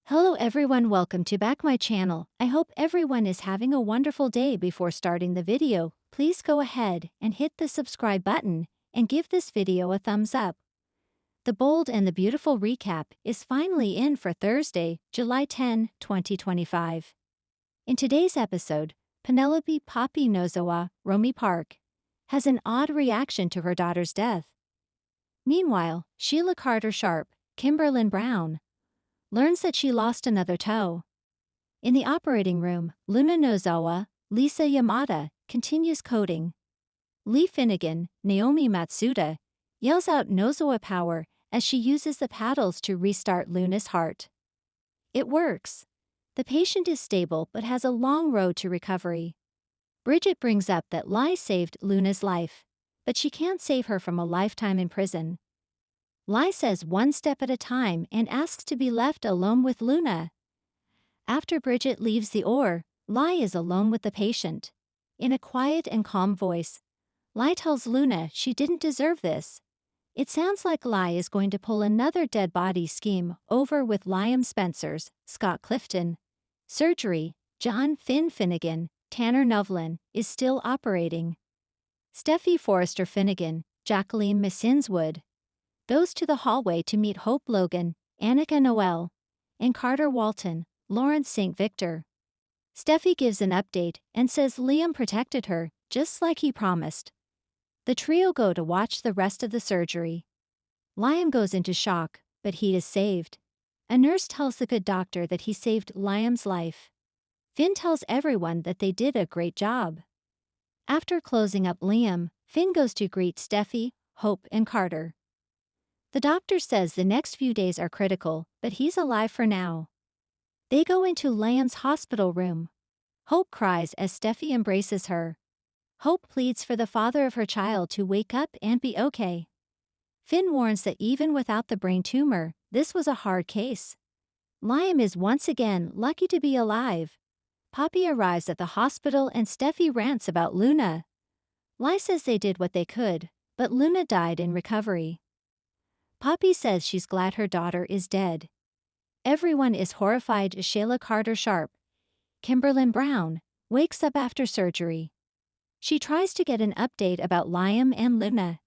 Hello everyone, welcome to back my channel. I hope everyone is having a wonderful day. Before starting the video, please go ahead and hit the subscribe button and give this video a thumbs up. The bold and the beautiful recap is finally in for Thursday, July 10, 2025. In today's episode, Penelope Poppy Nozowa, Romy Park, has an odd reaction to her daughter's death. Meanwhile, Sheila Carter Sharp, Kimberlyn Brown, learns that she lost another toe. In the operating room, Luna Nozawa, Lisa Yamada, continues coding. Lee Finnegan, Naomi Matsuda, yells out Nozawa power as she uses the paddles to restart Luna's heart. It works. The patient is stable but has a long road to recovery. Bridget brings up that Lai saved Luna's life, but she can't save her from a lifetime in prison. Lai says one step at a time and asks to be left alone with Luna. After Bridget leaves the OR, Lai is alone with the patient. In a quiet and calm voice, Lai tells Luna she didn't deserve this. It sounds like Lai is going to pull another dead body scheme over with Liam Spencer's, Scott Clifton. Surgery, John Finnegan, Tanner Novlin, is still operating. Steffi Forrester Finnegan, Jacqueline Missinswood, goes to the hallway to meet Hope Logan, Annika Noel, and Carter Walton, Lawrence St. Victor. Steffi gives an update and says Liam protected her, just like he promised. The trio go to watch the rest of the surgery. Liam goes into shock, but he is saved. A nurse tells the good doctor that he saved Liam's life. Finn tells everyone that they did a great job. After closing up Liam, Finn goes to greet Steffi, Hope, and Carter. The doctor says the next few days are critical, but he's alive for now. They go into Liam's hospital room. Hope cries as Steffi embraces her. Hope pleads for the father of her child to wake up and be okay. Finn warns that even without the brain tumor, this was a hard case. Liam is once again lucky to be alive. Poppy arrives at the hospital and Steffi rants about Luna. Lai says they did what they could, but Luna died in recovery. Poppy says she's glad her daughter is dead. Everyone is horrified. Sheila Carter Sharp, Kimberlyn Brown, wakes up after surgery. She tries to get an update about Liam and Luna.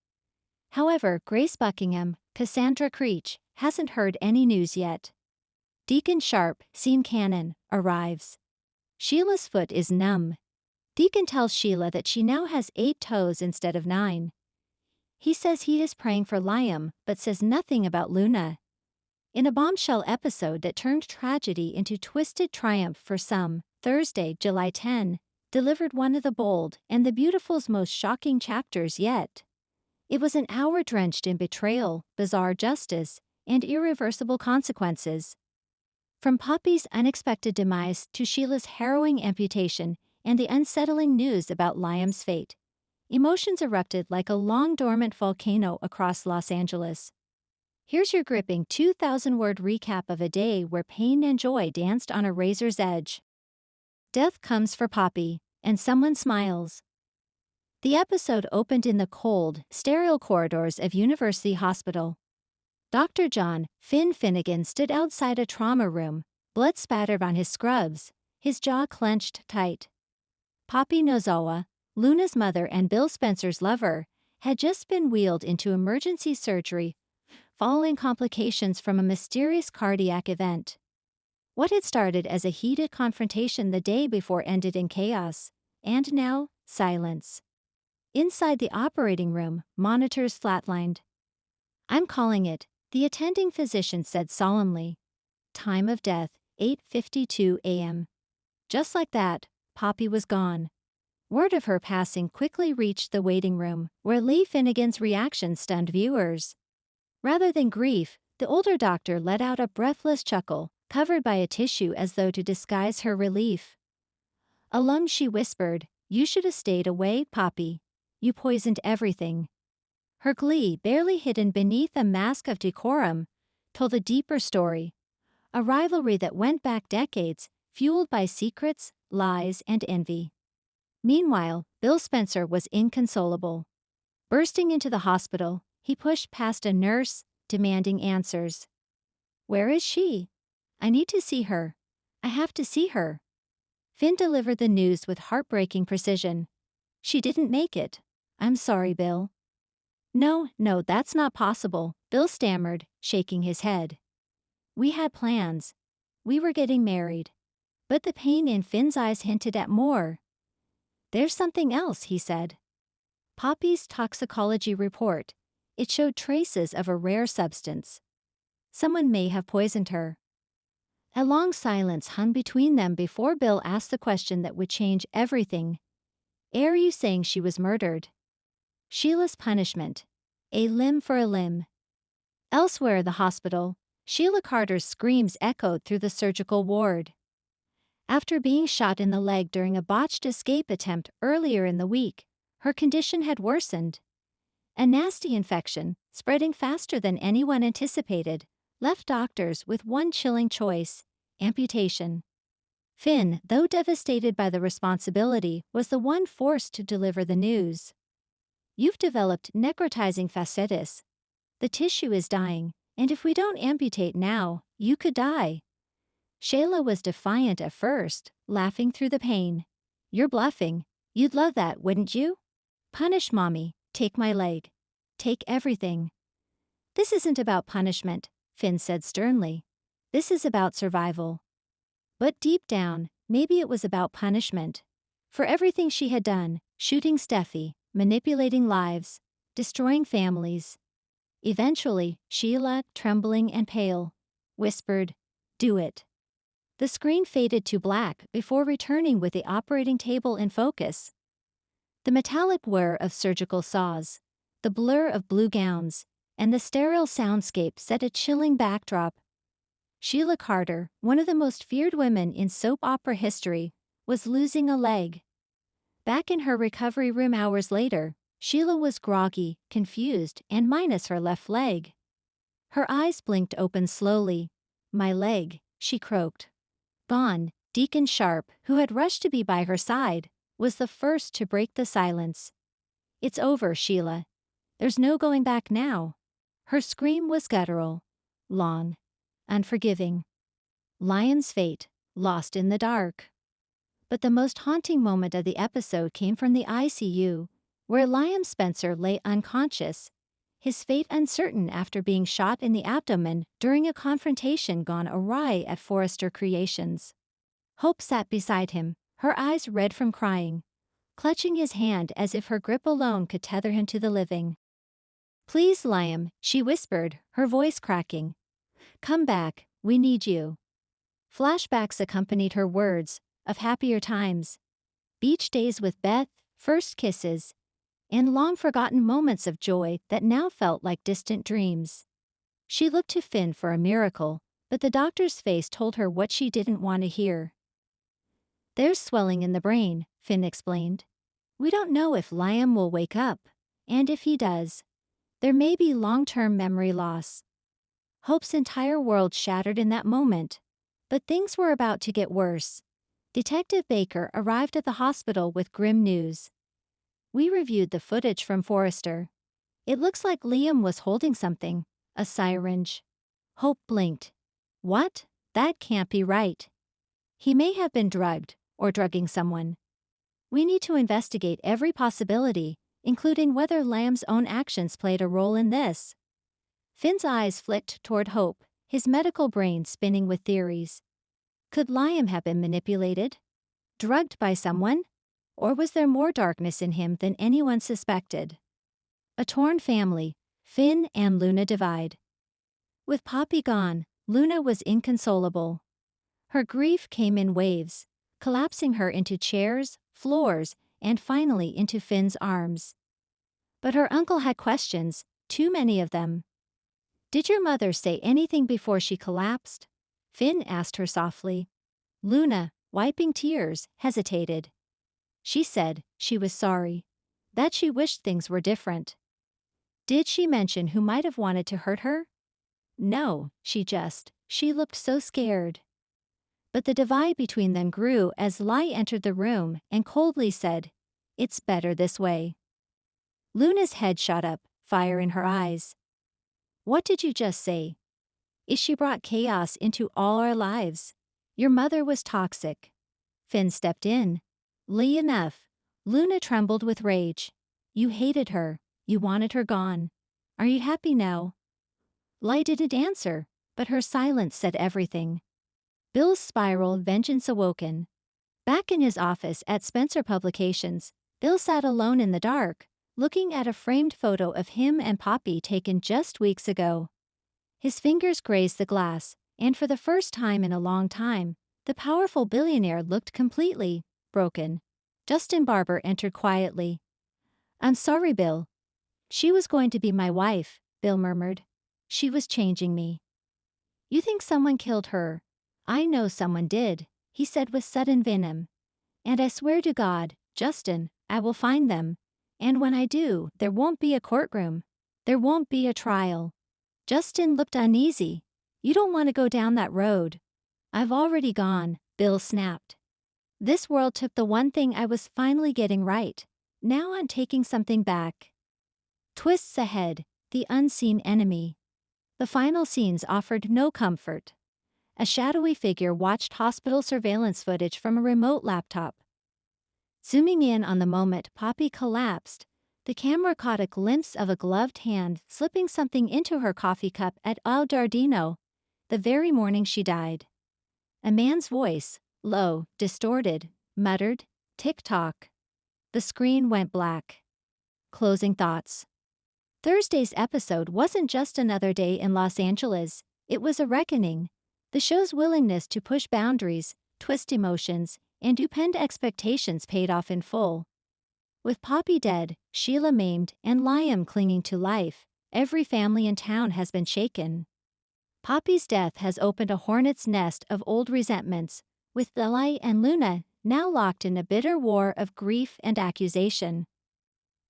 However, Grace Buckingham, Cassandra Creech, hasn't heard any news yet. Deacon Sharp, Sean Cannon, arrives. Sheila's foot is numb. Deacon tells Sheila that she now has 8 toes instead of 9. He says he is praying for Liam, but says nothing about Luna. In a bombshell episode that turned tragedy into twisted triumph for some, Thursday, July 10, delivered one of the bold and the beautiful's most shocking chapters yet. It was an hour drenched in betrayal, bizarre justice, and irreversible consequences. From Poppy's unexpected demise to Sheila's harrowing amputation and the unsettling news about Liam's fate, emotions erupted like a long-dormant volcano across Los Angeles. Here's your gripping 2,000-word recap of a day where pain and joy danced on a razor's edge. Death comes for Poppy, and someone smiles. The episode opened in the cold, sterile corridors of University Hospital. Dr. John Finnegan stood outside a trauma room, blood spattered on his scrubs, his jaw clenched tight. Poppy Nozawa, Luna's mother and Bill Spencer's lover, had just been wheeled into emergency surgery following complications from a mysterious cardiac event. What had started as a heated confrontation the day before ended in chaos, and now, silence. Inside the operating room, monitors flatlined. "I'm calling it," the attending physician said solemnly. Time of death, 8:52 a.m. Just like that, Poppy was gone. Word of her passing quickly reached the waiting room, where Lee Finnegan's reaction stunned viewers. Rather than grief, the older doctor let out a breathless chuckle, covered by a tissue as though to disguise her relief. Alum, she whispered, "You should have stayed away, Poppy. You poisoned everything." Her glee, barely hidden beneath a mask of decorum, told a deeper story. A rivalry that went back decades, fueled by secrets, lies, and envy. Meanwhile, Bill Spencer was inconsolable. Bursting into the hospital, he pushed past a nurse, demanding answers. "Where is she? I need to see her. I have to see her. Finn delivered the news with heartbreaking precision. She didn't make it. I'm sorry, Bill. No, that's not possible, Bill stammered, shaking his head. We had plans. We were getting married. But the pain in Finn's eyes hinted at more. There's something else, he said. Poppy's toxicology report. It showed traces of a rare substance. Someone may have poisoned her. A long silence hung between them before Bill asked the question that would change everything. Are you saying she was murdered? Sheila's punishment. A limb for a limb. Elsewhere in the hospital, Sheila Carter's screams echoed through the surgical ward. After being shot in the leg during a botched escape attempt earlier in the week, her condition had worsened. A nasty infection, spreading faster than anyone anticipated, left doctors with one chilling choice: amputation. Finn, though devastated by the responsibility, was the one forced to deliver the news. You've developed necrotizing fasciitis. The tissue is dying, and if we don't amputate now, you could die. Sheila was defiant at first, laughing through the pain. You're bluffing. You'd love that, wouldn't you? Punish Mommy. Take my leg. Take everything. This isn't about punishment, Finn said sternly. This is about survival. But deep down, maybe it was about punishment. For everything she had done, shooting Steffi, manipulating lives, destroying families. Eventually, Sheila, trembling and pale, whispered, "Do it." The screen faded to black before returning with the operating table in focus. The metallic whir of surgical saws, the blur of blue gowns, and the sterile soundscape set a chilling backdrop. Sheila Carter, one of the most feared women in soap opera history, was losing a leg. Back in her recovery room hours later, Sheila was groggy, confused, and minus her left leg. Her eyes blinked open slowly. "My leg," she croaked. Gone. Deacon Sharp, who had rushed to be by her side, was the first to break the silence. "It's over, Sheila. There's no going back now." Her scream was guttural, long, unforgiving. Lion's fate, lost in the dark. But the most haunting moment of the episode came from the ICU, where Liam Spencer lay unconscious, his fate uncertain after being shot in the abdomen during a confrontation gone awry at Forrester Creations. Hope sat beside him, her eyes red from crying, clutching his hand as if her grip alone could tether him to the living. "Please, Liam," she whispered, her voice cracking. "Come back, we need you." Flashbacks accompanied her words, of happier times. Beach days with Beth, first kisses, and long-forgotten moments of joy that now felt like distant dreams. She looked to Finn for a miracle, but the doctor's face told her what she didn't want to hear. "There's swelling in the brain," Finn explained. "We don't know if Liam will wake up, and if he does, there may be long-term memory loss." Hope's entire world shattered in that moment. But things were about to get worse. Detective Baker arrived at the hospital with grim news. "We reviewed the footage from Forrester. It looks like Liam was holding something, a syringe." Hope blinked. "What? That can't be right. He may have been drugged, or drugging someone. We need to investigate every possibility, including whether Liam's own actions played a role in this." Finn's eyes flicked toward Hope, his medical brain spinning with theories. Could Liam have been manipulated? Drugged by someone? Or was there more darkness in him than anyone suspected? A torn family, Finn and Luna divide. With Poppy gone, Luna was inconsolable. Her grief came in waves, collapsing her into chairs, floors, and finally into Finn's arms. But her uncle had questions, too many of them. "Did your mother say anything before she collapsed?" Finn asked her softly. Luna, wiping tears, hesitated. She said she was sorry, that she wished things were different. "Did she mention who might have wanted to hurt her?" "No, she looked so scared." But the divide between them grew as Lai entered the room and coldly said, "It's better this way." Luna's head shot up, fire in her eyes. "What did you just say?" is she brought chaos into all our lives. Your mother was toxic. Finn stepped in. Lee enough. Luna trembled with rage. You hated her. You wanted her gone. Are you happy now? Lai didn't answer, but her silence said everything. Bill's spiral vengeance awoken. Back in his office at Spencer Publications, Bill sat alone in the dark, looking at a framed photo of him and Poppy taken just weeks ago. His fingers grazed the glass, and for the first time in a long time, the powerful billionaire looked completely broken. Justin Barber entered quietly. I'm sorry, Bill. She was going to be my wife, Bill murmured. She was changing me. You think someone killed her? I know someone did, he said with sudden venom. And I swear to God, Justin, I will find them. And when I do, there won't be a courtroom. There won't be a trial. Justin looked uneasy. You don't want to go down that road. I've already gone, Bill snapped. This world took the one thing I was finally getting right. Now I'm taking something back. Twists ahead, the unseen enemy. The final scenes offered no comfort. A shadowy figure watched hospital surveillance footage from a remote laptop. Zooming in on the moment Poppy collapsed, the camera caught a glimpse of a gloved hand slipping something into her coffee cup at El Giardino, the very morning she died. A man's voice, low, distorted, muttered, "Tick-tock." The screen went black. Closing thoughts. Thursday's episode wasn't just another day in Los Angeles, it was a reckoning. The show's willingness to push boundaries, twist emotions, and upend expectations paid off in full. With Poppy dead, Sheila maimed, and Liam clinging to life, every family in town has been shaken. Poppy's death has opened a hornet's nest of old resentments, with Lily and Luna now locked in a bitter war of grief and accusation.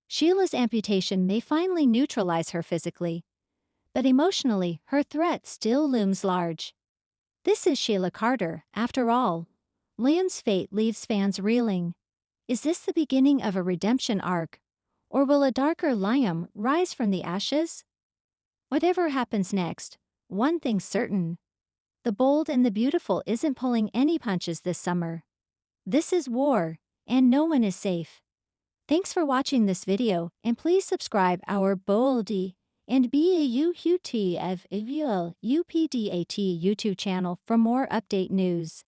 Sheila's amputation may finally neutralize her physically, but emotionally her threat still looms large. This is Sheila Carter, after all. Liam's fate leaves fans reeling. Is this the beginning of a redemption arc, or will a darker Liam rise from the ashes? Whatever happens next, one thing's certain. The bold and the beautiful isn't pulling any punches this summer. This is war, and no one is safe. Thanks for watching this video, and please subscribe our Boldy and BAUQTF UPDAT YouTube channel for more update news.